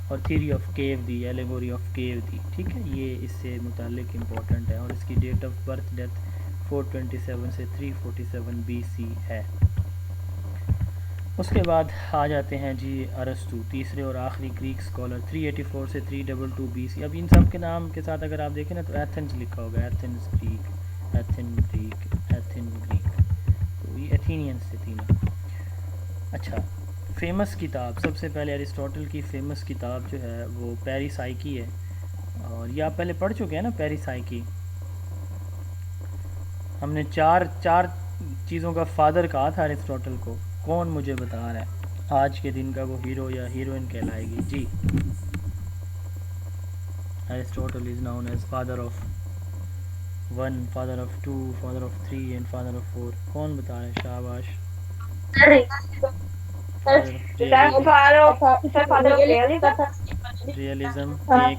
اور تھیوری آف کیو دی، ایلیگوری آف کیو دی، ٹھیک ہے، یہ اس سے متعلق امپورٹنٹ ہے۔ اور اس کی ڈیٹ آف برتھ ڈیتھ 427 سے 347 BC ہے۔ اس کے بعد آ جاتے ہیں جی ارسطو، تیسرے اور آخری گریک اسکالر، 384 سے 322 BC۔ اب ان سب کے نام کے ساتھ اگر آپ دیکھیں نا تو ایتھنز لکھا ہوگا، Athens Greek, Athens Greek, Athens Greek, تو یہ ایتھینینز سے تینوں۔ اچھا، فیمس کتاب سب سے پہلے ایرسٹوٹل کی فیمس کتاب جو ہے وہ پیری سائیکی ہے، اور یہ آپ پہلے پڑھ چکے ہیں نا پیری سائیکی۔ ہم نے چار چیزوں کا فادر کہا تھا ایرسٹوٹل کو، کون مجھے بتا رہا ہے آج کے دن کا وہ ہیرو یا ہیروئن کہلائے گی جی؟ Aristotle is known as father of 1، father of 2، father of 3 and father of 4۔ کون بتا رہا ہے؟ شاباش۔ ریئلزم ایک،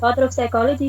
father of psychology.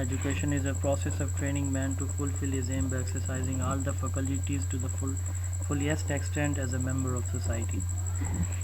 Education is a process of training man to fulfill his aim by exercising all the faculties to the fullest extent as a member of society।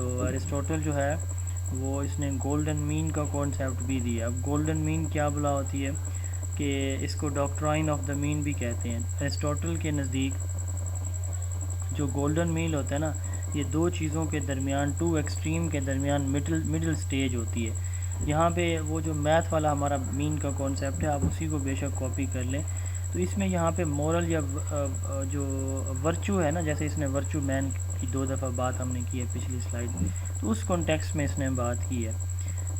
تو Aristotle جو ہے وہ اس نے گولڈن مین کا concept بھی دیا. اب golden مین کیا بلا ہوتی ہے کہ اس کو ڈاکٹرائن آف دا مین بھی کہتے ہیں. ایرسٹوٹل کے نزدیک جو گولڈن مین ہوتا ہے نا یہ دو چیزوں کے درمیان، ٹو ایکسٹریم کے درمیان مڈل سٹیج ہوتی ہے. یہاں پہ وہ جو میتھ والا ہمارا مین کا کانسیپٹ ہے آپ اسی کو بے شک کاپی کر لیں. تو اس میں یہاں پہ مورل یا جو ورچو ہے نا، جیسے اس نے ورچو مین کی 2 دفعہ بات ہم نے کی ہے پچھلی سلائیڈ میں، تو اس کانٹیکسٹ میں اس نے بات کی ہے.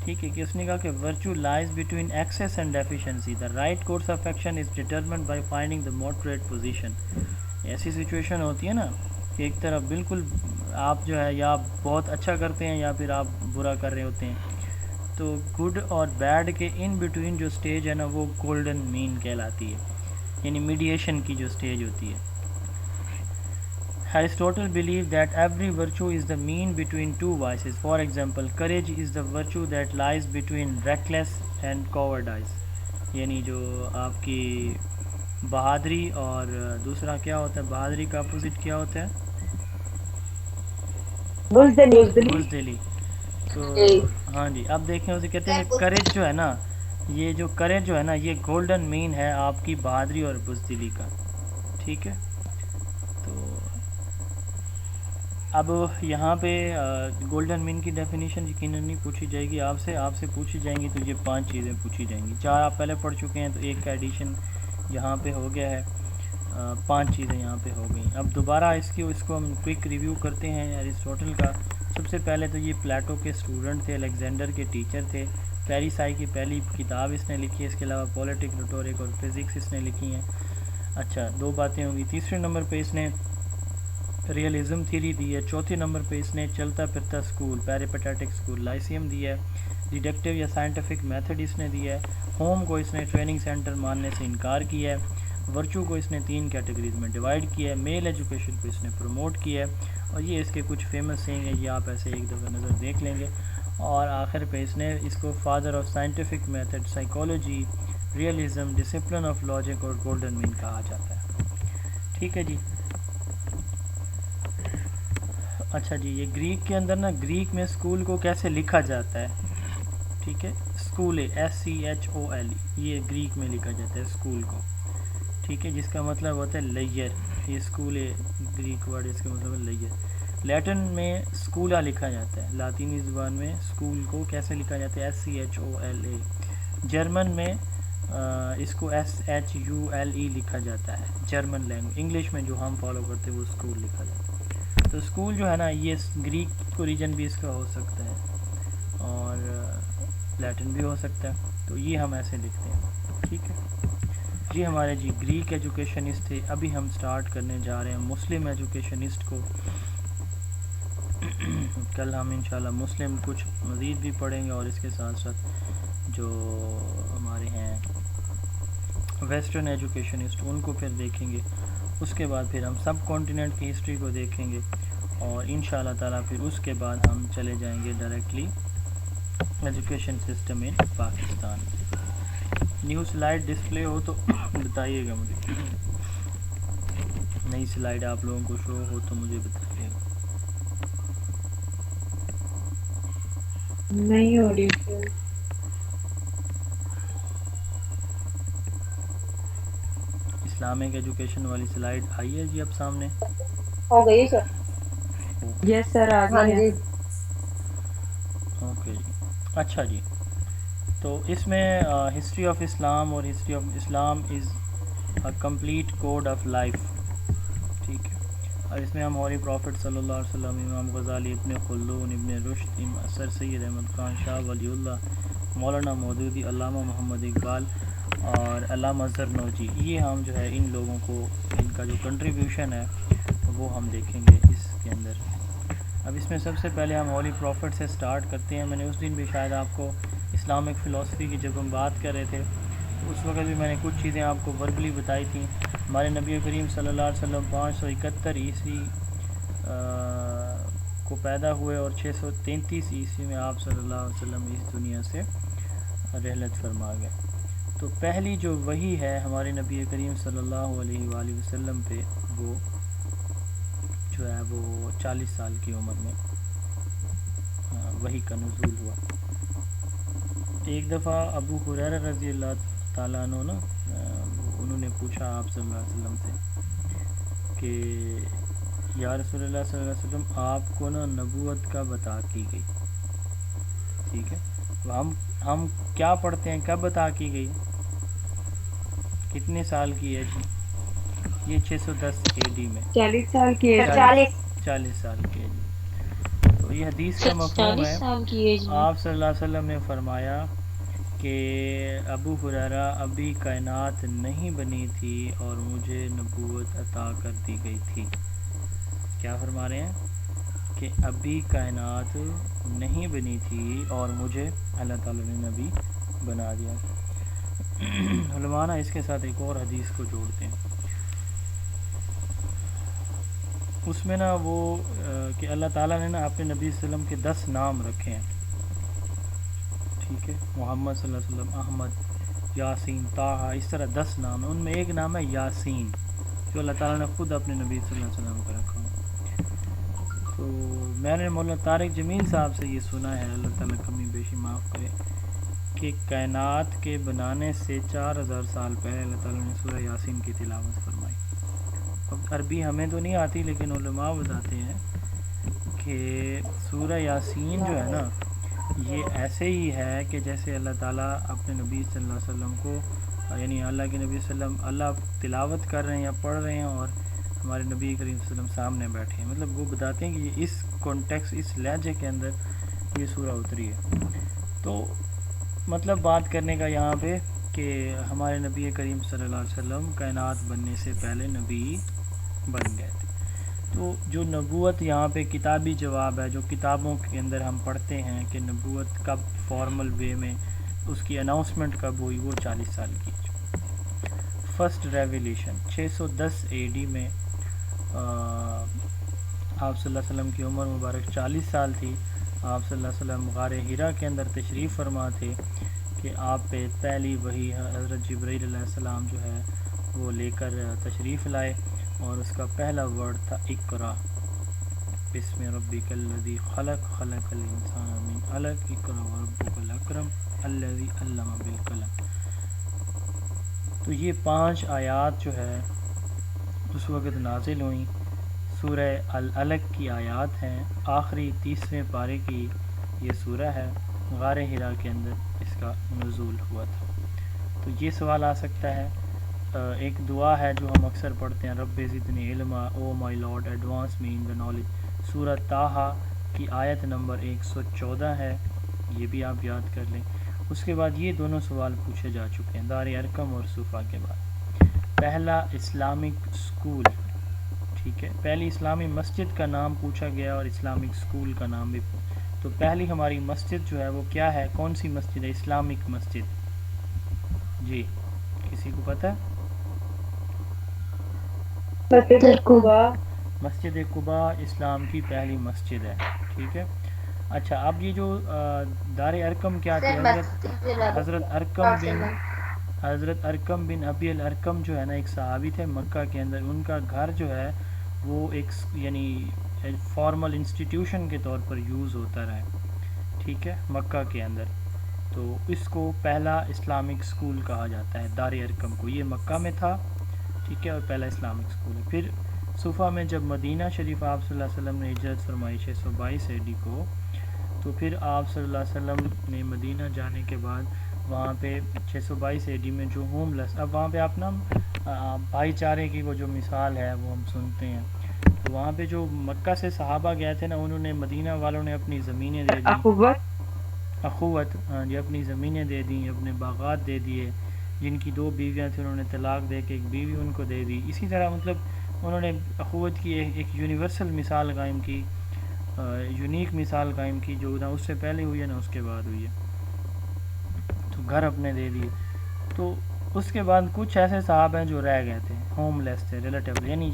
ٹھیک ہے کہ اس نے کہا کہ virtue lies between access and deficiency, the right course of action is determined by finding the moderate position. ایسی سچویشن ہوتی ہے نا کہ ایک طرف بالکل آپ جو ہے یا بہت اچھا کرتے ہیں یا پھر آپ برا کر رہے ہوتے ہیں، تو گڈ اور بیڈ کے ان بٹوین جو سٹیج ہے نا وہ گولڈن مین کہلاتی ہے، یعنی میڈیشن کی جو سٹیج ہوتی ہے. Aristotle believed that every virtue is the mean between two vices. For example, courage is the virtue that lies between reckless and cowardice. یعنی جو آپ کی بہادری اور دوسرا کیا ہوتا ہے، بہادری کا اپوزٹ کیا ہوتا ہے، بزدلی. تو ہاں جی اب دیکھیں اسے کہتے ہیں کریج جو ہے نا، یہ جو کریج جو ہے نا یہ گولڈن مین ہے آپ کی بہادری اور بزدلی کا. ٹھیک ہے، تو اب یہاں پہ گولڈن مین کی ڈیفینیشن یقیناً نہیں پوچھی جائے گی آپ سے پوچھی جائیں گی تو یہ 5 چیزیں پوچھی جائیں گی. 4 آپ پہلے پڑھ چکے ہیں تو ایک کا ایڈیشن یہاں پہ ہو گیا ہے، 5 چیزیں یہاں پہ ہو گئیں. اب دوبارہ اس کو ہم کوئک ریویو کرتے ہیں ایرسٹوٹل کا. سب سے پہلے تو یہ پلیٹو کے اسٹوڈنٹ تھے، الیگزینڈر کے ٹیچر تھے. پیریسائی کی پہلی کتاب اس نے لکھی ہے، اس کے علاوہ پولیٹک، ریٹورک اور فزکس اس نے لکھی ہیں. اچھا 2 باتیں ہوں گی. تیسرے نمبر پہ اس نے ریئلزم تھیری دی ہے. چوتھے نمبر پہ اس نے چلتا پھرتا اسکول، پیریپیٹیٹک اسکول، لائسیم دی ہے. ڈیڈکٹیو یا سائنٹیفک میتھڈ اس نے دی ہے. ہوم کو اس نے ٹریننگ سینٹر ماننے سے انکار کیا ہے. ورچو کو اس نے 3 کیٹیگریز میں ڈیوائیڈ کیا ہے. میل ایجوکیشن کو اس نے پروموٹ کیا ہے، اور یہ اس کے کچھ فیمس سینگ ہیں، یہ آپ ایسے ایک دفعہ نظر دیکھ لیں گے. اور آخر پہ اس نے اس کو father of scientific method, psychology, realism, discipline of logic اور گولڈن مین کہا جاتا ہے. ٹھیک ہے جی. اچھا جی، یہ گریک کے اندر نا، گریک میں اسکول کو کیسے لکھا جاتا ہے؟ ٹھیک ہے، اسکول SCHOL یہ گریک میں لکھا جاتا ہے اسکول کو. ٹھیک ہے، جس کا مطلب ہوتا ہے لیئر. یہ اسکول گریک ورڈ اس کا مطلب ہے لیئر. لیٹن میں اسکولا لکھا جاتا ہے، لاطینی زبان میں اسکول کو کیسے لکھا جاتا ہے؟ SCHOLA. جرمن میں اس کو SHULE لکھا جاتا ہے، جرمن لینگویج. انگلش میں جو ہم فالو کرتے ہیں وہ اسکول لکھا جاتا ہے. تو اسکول جو ہے نا یہ گریک اوریجن بھی اس کا ہو سکتا ہے اور لیٹن بھی ہو سکتا ہے، تو یہ ہم ایسے لکھتے ہیں. ٹھیک ہے جی. ہمارے جی گریک ایجوکیشنسٹ تھے. ابھی ہم سٹارٹ کرنے جا رہے ہیں مسلم ایجوکیشنسٹ کو. کل ہم انشاءاللہ مسلم کچھ مزید بھی پڑھیں گے، اور اس کے ساتھ ساتھ جو ہمارے ہیں ویسٹرن ایجوکیشنسٹ ان کو پھر دیکھیں گے. اس کے بعد پھر ہم سب کانٹیننٹ کی ہسٹری کو دیکھیں گے، اور انشاءاللہ تعالیٰ پھر اس کے بعد ہم چلے جائیں گے ڈائریکٹلی ایجوکیشن سسٹم ان پاکستان. نیو سلائیڈ ڈسپلے ہو تو بتائیے گا مجھے، نئی سلائیڈ آپ لوگوں کو شو ہو تو مجھے بتائیے گا. نہیں ہو رہی. اسلامک ایجوکیشن والی سلائیڈ آئی ہے جی اب سامنے؟ ہو گئی سر. یس سر آ ہاں گئی ہے. جی. اوکے جی. اچھا جی، تو اس میں ہسٹری آف اسلام اور history of Islam is a complete code of life. ٹھیک ہے، اور اس میں ہم ہولی پروفٹ صلی اللہ علیہ وسلم، امام غزالی، ابن خلدون، ابن رشد، سر سید احمد خان شاہ ولی اللہ، مولانا مودودی، علامہ محمد اقبال اور علامہ زرنوجی، یہ ہم جو ہے ان لوگوں کو، ان کا جو کنٹریبیوشن ہے وہ ہم دیکھیں گے اس کے اندر. اب اس میں سب سے پہلے ہم ہولی پروفٹ سے سٹارٹ کرتے ہیں. میں نے اس دن بھی شاید آپ کو اسلامک فلسفی کی جب ہم بات کر رہے تھے تو اس وقت بھی میں نے کچھ چیزیں آپ کو وربلی بتائی تھیں. ہمارے نبی کریم صلی اللہ علیہ وسلم 571 عیسوی کو پیدا ہوئے اور 633 عیسوی میں آپ صلی اللہ علیہ وسلم اس دنیا سے رحلت فرما گئے. تو پہلی جو وحی ہے ہمارے نبی کریم صلی اللہ علیہ وآلہ وسلم پہ، وہ جو ہے وہ 40 سال کی عمر میں وحی کا نزول ہوا۔ ایک دفعہ ابو ہریرہ رضی اللہ تعالیٰ عنہ نا انہوں نے پوچھا آپ صلی اللہ علیہ وسلم سے کہ یا رسول اللہ صلی اللہ علیہ وسلم آپ کو نا نبوت کب عطا کی گئی؟ ٹھیک ہے، ہم کیا پڑھتے ہیں کب عطا کی گئی؟ کتنے سال کی ہے جی؟ یہ 610 AD میں 40 سال کی ہے۔ 40 سال کی ہے جی۔ تو یہ حدیث کا مفہوم 40 ہے، سال کی ایج میں آپ صلی اللہ علیہ وسلم نے فرمایا کہ ابو ہریرہ ابھی کائنات نہیں بنی تھی اور مجھے نبوت عطا کر دی گئی تھی۔ کیا فرما رہے ہیں کہ ابھی کائنات نہیں بنی تھی اور مجھے اللہ تعالیٰ نے نبی بنا دیا۔ علماء نا اس کے ساتھ ایک اور حدیث کو جوڑتے ہیں، اس میں نا وہ کہ اللہ تعالیٰ نے نا اپنے نبی صلی اللہ علیہ وسلم کے 10 نام رکھے ہیں، ٹھیک ہے، محمد صلی اللہ علیہ وسلم، احمد، یاسین، طٰہٰ، اس طرح 10 نام ہیں۔ ان میں ایک نام ہے یاسین جو اللہ تعالیٰ نے خود اپنے نبی صلی اللہ علیہ وسلم کو رکھا۔ تو میں نے مولانا طارق جمیل صاحب سے یہ سنا ہے، اللہ تعالیٰ کمی بیشی معاف کرے، کہ کائنات کے بنانے سے 4000 سال پہلے اللہ تعالیٰ نے سورہ یاسین کی تلاوت فرمائی۔ اب عربی ہمیں تو نہیں آتی لیکن علماء بتاتے ہیں کہ سورہ یاسین جو ہے نا یہ ایسے ہی ہے کہ جیسے اللہ تعالیٰ اپنے نبی صلی اللہ علیہ وسلم کو، یعنی اللہ کے نبی صلی اللہ علیہ وسلم اللہ تلاوت کر رہے ہیں یا پڑھ رہے ہیں اور ہمارے نبی کریم صلی اللہ علیہ وسلم سامنے بیٹھے ہیں، مطلب وہ بتاتے ہیں کہ یہ اس کانٹیکس، اس لہجے کے اندر یہ سورہ اتری ہے۔ تو مطلب بات کرنے کا یہاں پہ کہ ہمارے نبی کریم صلی اللہ علیہ وسلم کائنات بننے سے پہلے نبی بن گئے تھے۔ تو جو نبوت یہاں پہ کتابی جواب ہے، جو کتابوں کے اندر ہم پڑھتے ہیں کہ نبوت کب فارمل وے میں اس کی اناؤنسمنٹ کب ہوئی، وہ 40 سال کی۔ فرسٹ ریویلیشن 610 AD میں آپ صلی اللہ علیہ وسلم کی عمر مبارک 40 سال تھی۔ آپ صلی اللہ علیہ وسلم غار حرا کے اندر تشریف فرما تھے کہ آپ پہ پہلی وحی حضرت جبرائیل علیہ السلام جو ہے وہ لے کر تشریف لائے، اور اس کا پہلا ورڈ تھا اقرا بسم ربک الذی خلق خلق الانسان من علق اقرا وربک الاکرم الذی علم بالقلم۔ تو یہ 5 آیات جو ہے اس وقت نازل ہوئیں، سورہ العلق کی آیات ہیں، آخری 30ویں پارے کی یہ سورہ ہے، غار حرا کے اندر اس کا نزول ہوا تھا۔ تو یہ سوال آ سکتا ہے، ایک دعا ہے جو ہم اکثر پڑھتے ہیں، رب زدنی علما O my lord advance me in the knowledge, سورہ طٰہٰ کی آیت نمبر 114 ہے، یہ بھی آپ یاد کر لیں۔ اس کے بعد یہ دونوں سوال پوچھے جا چکے ہیں دار ارقم اور صوفہ کے بعد۔ پہلا اسلامک اسکول، ٹھیک ہے، پہلی اسلامی مسجد کا نام پوچھا گیا اور اسلامک اسکول کا نام بھی۔ تو پہلی ہماری مسجد جو ہے وہ کیا ہے، کون سی مسجد ہے؟ اسلامک مسجد، جی کسی کو پتہ ہے؟ مسجد قباء۔ مسجد قباء اسلام کی پہلی مسجد ہے، ٹھیک ہے۔ اچھا، اب یہ جو دار ارقم کیا تھی، حضرت ارقم بن ابی الارقم جو ہے نا ایک صحابی تھے مکہ کے اندر، ان کا گھر جو ہے وہ ایک یعنی فارمل انسٹیٹیوشن کے طور پر یوز ہوتا رہا ہے، ٹھیک ہے، مکہ کے اندر۔ تو اس کو پہلا اسلامک اسکول کہا جاتا ہے، دار ارقم کو، یہ مکہ میں تھا، ٹھیک ہے، اور پہلا اسلامک اسکول ہے۔ پھر صوفہ میں جب مدینہ شریف آپ صلی اللہ علیہ وسلم نے ہجرت فرمائی 622 AD کو، تو پھر آپ صلی اللہ علیہ وسلم نے مدینہ جانے کے بعد وہاں پہ 622 AD میں جو ہوم لیس، اب وہاں پہ آپ نا بھائی چارے کی وہ جو مثال ہے وہ ہم سنتے ہیں، تو وہاں پہ جو مکہ سے صحابہ گئے تھے نا، انہوں نے مدینہ والوں نے اپنی زمینیں دے دی، اخوت، ہاں جی، اپنی زمینیں دے دیں، اپنے باغات دے دیے، جن کی 2 بیویاں تھیں انہوں نے طلاق دے کے 1 بیوی ان کو دے دی۔ اسی طرح مطلب انہوں نے اخوت کی ایک یونیورسل مثال قائم کی، یونیک مثال قائم کی، جو نہ اس سے پہلے ہوئی ہے نہ اس کے بعد ہوئی ہے، تو گھر اپنے دے دیے۔ تو اس کے بعد کچھ ایسے صحابہ ہیں جو رہ گئے تھے، ہوم لیس تھے ریلیٹیو، یعنی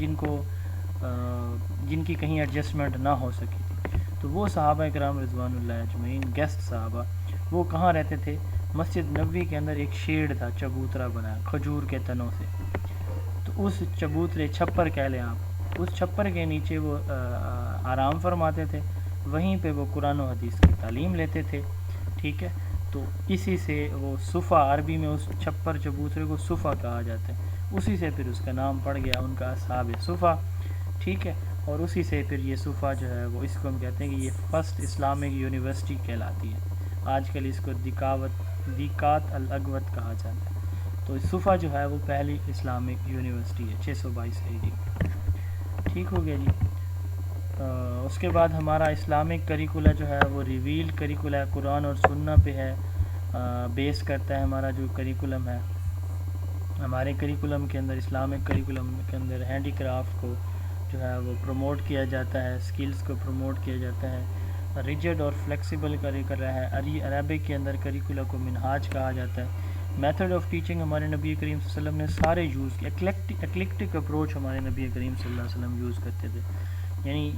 جن کی کہیں ایڈجسٹمنٹ نہ ہو سکی تھی، تو وہ صحابہ کرام رضوان اللہ اجمعین، گیسٹ صحابہ، وہ کہاں رہتے تھے؟ مسجد نبوی کے اندر ایک شیڈ تھا چبوترا بنایا کھجور کے تنوں سے، تو اس چبوترے، چھپر کہہ لیں آپ، اس چھپر کے نیچے وہ آرام فرماتے تھے۔ وہیں پہ وہ قرآن و حدیث کی تعلیم لیتے تھے. ٹھیک ہے, تو اسی سے وہ صفا, عربی میں اس چھپر چبوترے کو صفا کہا جاتا ہے, اسی سے پھر اس کا نام پڑ گیا ان کا اصحاب صفا. ٹھیک ہے, اور اسی سے پھر یہ صفا جو ہے وہ اس کو ہم کہتے ہیں کہ یہ فرسٹ اسلامک یونیورسٹی کہلاتی ہے. آج کل اس کو دیکات الاغوط کہا جاتا ہے. تو صفا جو ہے وہ پہلی اسلامک یونیورسٹی ہے 622 AD. ٹھیک ہو گیا جی. اس کے بعد ہمارا اسلامک کریکولا جو ہے وہ ریویل کریکولا ہے, قرآن اور سنہ پہ ہے, بیس کرتا ہے ہمارا جو کریکولم ہے. ہمارے کریکولم کے اندر, اسلامک کریکولم کے اندر ہینڈی کرافٹ کو جو ہے وہ پروموٹ کیا جاتا ہے, سکلز کو پروموٹ کیا جاتا ہے. ریجڈ اور فلیکسیبل کریکولا ہے. عربک کے اندر کریکولا کو منہاج کہا جاتا ہے. میتھڈ آف ٹیچنگ ہمارے نبی کریم صلی اللہ علیہ وسلم نے سارے یوز کیا. ایکلیکٹک اپروچ ہمارے نبی کریم صلی اللہ علیہ وسلم یوز کرتے تھے, یعنی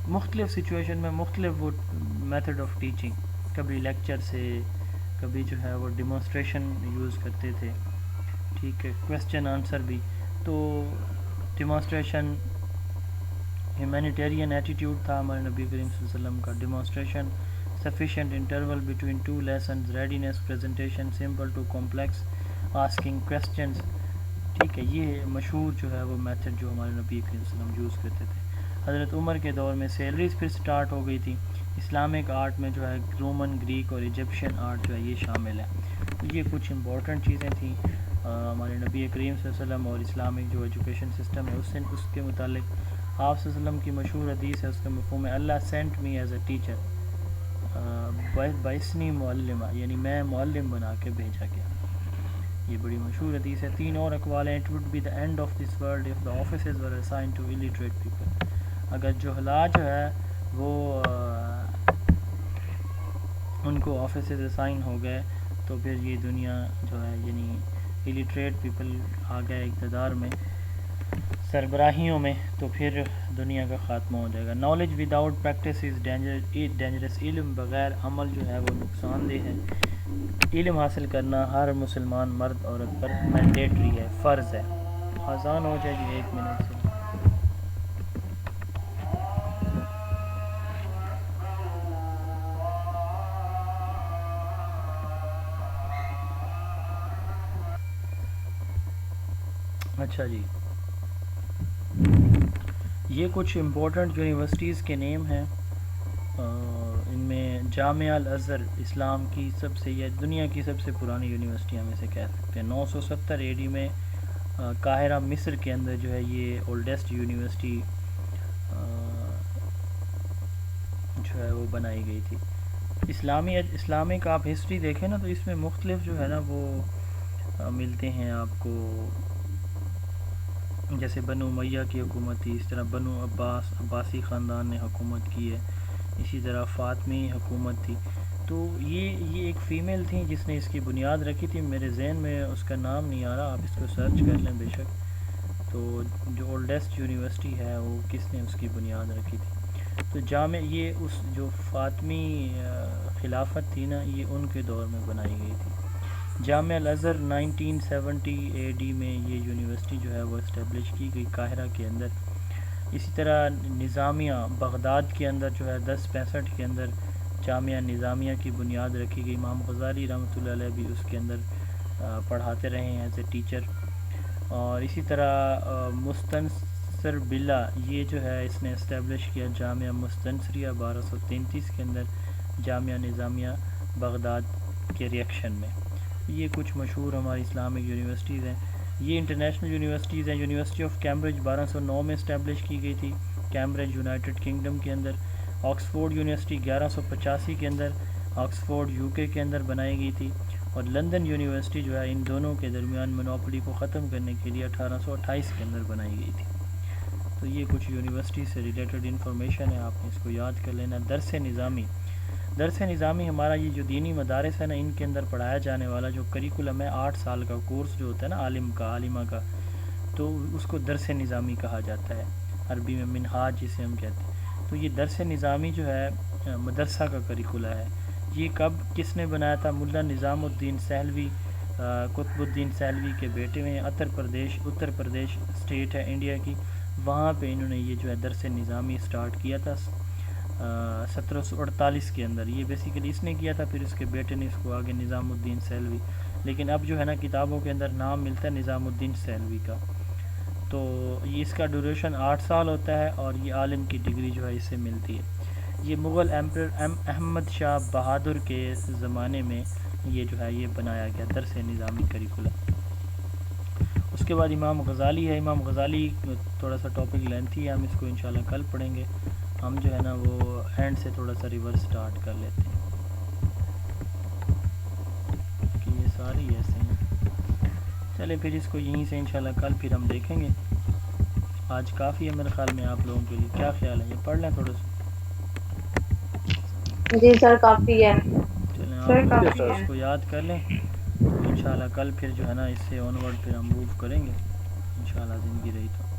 مختلف سچویشن میں مختلف وہ میتھڈ آف ٹیچنگ, کبھی لیکچر سے, کبھی جو ہے وہ ڈیمونسٹریشن یوز کرتے تھے. ٹھیک ہے, کویسچن آنسر بھی. تو ڈیمونسٹریشن, ہیومینیٹیرین ایٹیٹیوڈ تھا ہمارے نبی کریم صلی اللہ علیہ وسلم کا. Demonstration, sufficient interval between two lessons, readiness, presentation, simple to complex, asking questions. ٹھیک ہے, یہ مشہور جو ہے وہ میتھڈ جو ہمارے نبی کریم صلی اللہ علیہ وسلم یوز کرتے تھے. حضرت عمر کے دور میں سیلریز پھر سٹارٹ ہو گئی تھی. اسلامک آرٹ میں جو ہے رومن, گریک اور ایجپشین آرٹ جو ہے یہ شامل ہے. تو یہ کچھ امپورٹنٹ چیزیں تھیں ہمارے نبی کریم صلی اللہ علیہ وسلم اور اسلامک جو ایجوکیشن سسٹم ہے اس کے متعلق. آپ صلی اللہ علیہ وسلم کی مشہور حدیث ہے, اس کا مفہوم ہے Allah sent me as a teacher, بائسنی معلمہ, یعنی میں معلم بنا کے بھیجا گیا. یہ بڑی مشہور حدیث ہے. 3 اور اقوال ہیں. It would be the end of this world if the offices were assigned to illiterate people. اگر جہلا جو ہے وہ ان کو آفیسز اسائن ہو گئے تو پھر یہ دنیا جو ہے, یعنی illiterate پیپل آ گئے اقتدار میں, سربراہیوں میں, تو پھر دنیا کا خاتمہ ہو جائے گا. Knowledge without practice is dangerous. علم بغیر عمل جو ہے وہ نقصان دہ ہے. علم حاصل کرنا ہر مسلمان مرد عورت پر مینڈیٹری ہے, فرض ہے. آسان ہو جائے گی 1 منٹ سے. اچھا جی, یہ کچھ امپورٹنٹ یونیورسٹیز کے نیم ہیں. ان میں جامعہ الازہر اسلام کی سب سے, یا دنیا کی سب سے پرانی یونیورسٹیوں میں سے کہہ سکتے ہیں. 970 AD میں قاہرہ مصر کے اندر جو ہے یہ اولڈسٹ یونیورسٹی جو ہے وہ بنائی گئی تھی. اسلامک آپ ہسٹری دیکھیں نا تو اس میں مختلف جو ہے نا وہ ملتے ہیں آپ کو, جیسے بنو امیہ کی حکومت تھی, اس طرح بنو عباسی خاندان نے حکومت کی ہے, اسی طرح فاطمی حکومت تھی. تو یہ ایک فیمیل تھیں جس نے اس کی بنیاد رکھی تھی. میرے ذہن میں اس کا نام نہیں آ رہا, آپ اس کو سرچ کر لیں بے شک. تو جو اولڈسٹ یونیورسٹی ہے وہ کس نے اس کی بنیاد رکھی تھی. تو جامع یہ اس جو فاطمی خلافت تھی نا, یہ ان کے دور میں بنائی گئی تھی. جامعہ الازہر 1970 AD میں یہ یونیورسٹی جو ہے وہ اسٹیبلش کی گئی قاہرہ کے اندر. اسی طرح نظامیہ بغداد کے اندر جو ہے 1065 کے اندر جامعہ نظامیہ کی بنیاد رکھی گئی. امام غزالی رحمۃ اللہ علیہ بھی اس کے اندر پڑھاتے رہے ہیں ایز اے ٹیچر. اور اسی طرح مستنصر باللہ یہ جو ہے اس نے اسٹیبلش کیا جامعہ مستنصریہ 1233 کے اندر جامعہ نظامیہ بغداد کے ریئیکشن میں. یہ کچھ مشہور ہماری اسلامک یونیورسٹیز ہیں. یہ انٹرنیشنل یونیورسٹیز ہیں. یونیورسٹی آف کیمبرج 1209 میں اسٹیبلش کی گئی تھی کیمبرج یونائٹڈ کنگڈم کے اندر. آکسفورڈ یونیورسٹی 1185 کے اندر آکسفورڈ UK کے اندر بنائی گئی تھی. اور لندن یونیورسٹی جو ہے ان دونوں کے درمیان مونوپلی کو ختم کرنے کے لیے 1828 کے اندر بنائی گئی تھی. تو یہ کچھ یونیورسٹی سے ریلیٹڈ انفارمیشن ہے, آپ نے اس کو یاد کر لینا. درس نظامی ہمارا یہ جو دینی مدارس ہے نا, ان کے اندر پڑھایا جانے والا جو کریکولم ہے 8 سال کا کورس جو ہوتا ہے نا عالم کا, عالمہ کا, تو اس کو درس نظامی کہا جاتا ہے, عربی میں منہاج جسے ہم کہتے ہیں. تو یہ درس نظامی جو ہے مدرسہ کا کریکولا ہے. یہ کس نے بنایا تھا؟ ملا نظام الدین سہلوی, قطب الدین سہلوی کے بیٹے میں. اتر پردیش اسٹیٹ ہے انڈیا کی, وہاں پہ انہوں نے یہ جو ہے درس نظامی سٹارٹ کیا تھا. 1748 کے اندر. یہ بیسیکلی اس نے کیا تھا، پھر اس کے بیٹے نے اس کو آگے نظام الدین سیلوی، لیکن اب جو ہے نا کتابوں کے اندر نام ملتا ہے نظام الدین سیلوی کا. تو یہ اس کا ڈیوریشن 8 سال ہوتا ہے اور یہ عالم کی ڈگری جو ہے اس سے ملتی ہے. یہ مغل ایمپرر احمد شاہ بہادر کے زمانے میں یہ جو ہے یہ بنایا گیا درس نظامی کریکولم. اس کے بعد امام غزالی ہے. امام غزالی تھوڑا سا ٹاپک لینتھی ہے، ہم اس کو انشاءاللہ کل پڑھیں گے. ہم جو ہے نا وہ اینڈ سے تھوڑا سا ریورس سٹارٹ کر لیتے ہیں کہ یہ ساری ایسے ہیں. چلے پھر اس کو یہیں سے انشاءاللہ کل پھر ہم دیکھیں گے. آج کافی ہے میرے خیال میں آپ لوگوں کے لیے. کیا خیال ہے؟ یہ پڑھ لیں تھوڑا سا. جی سر کافی ہے. چلیں سر آپ کافی لوگ ہے. اس کو یاد کر لیں. تو انشاءاللہ کل پھر جو ہے نا اس سے آن ورڈ پھر ہم موو کریں گے انشاءاللہ زندگی رہی تو.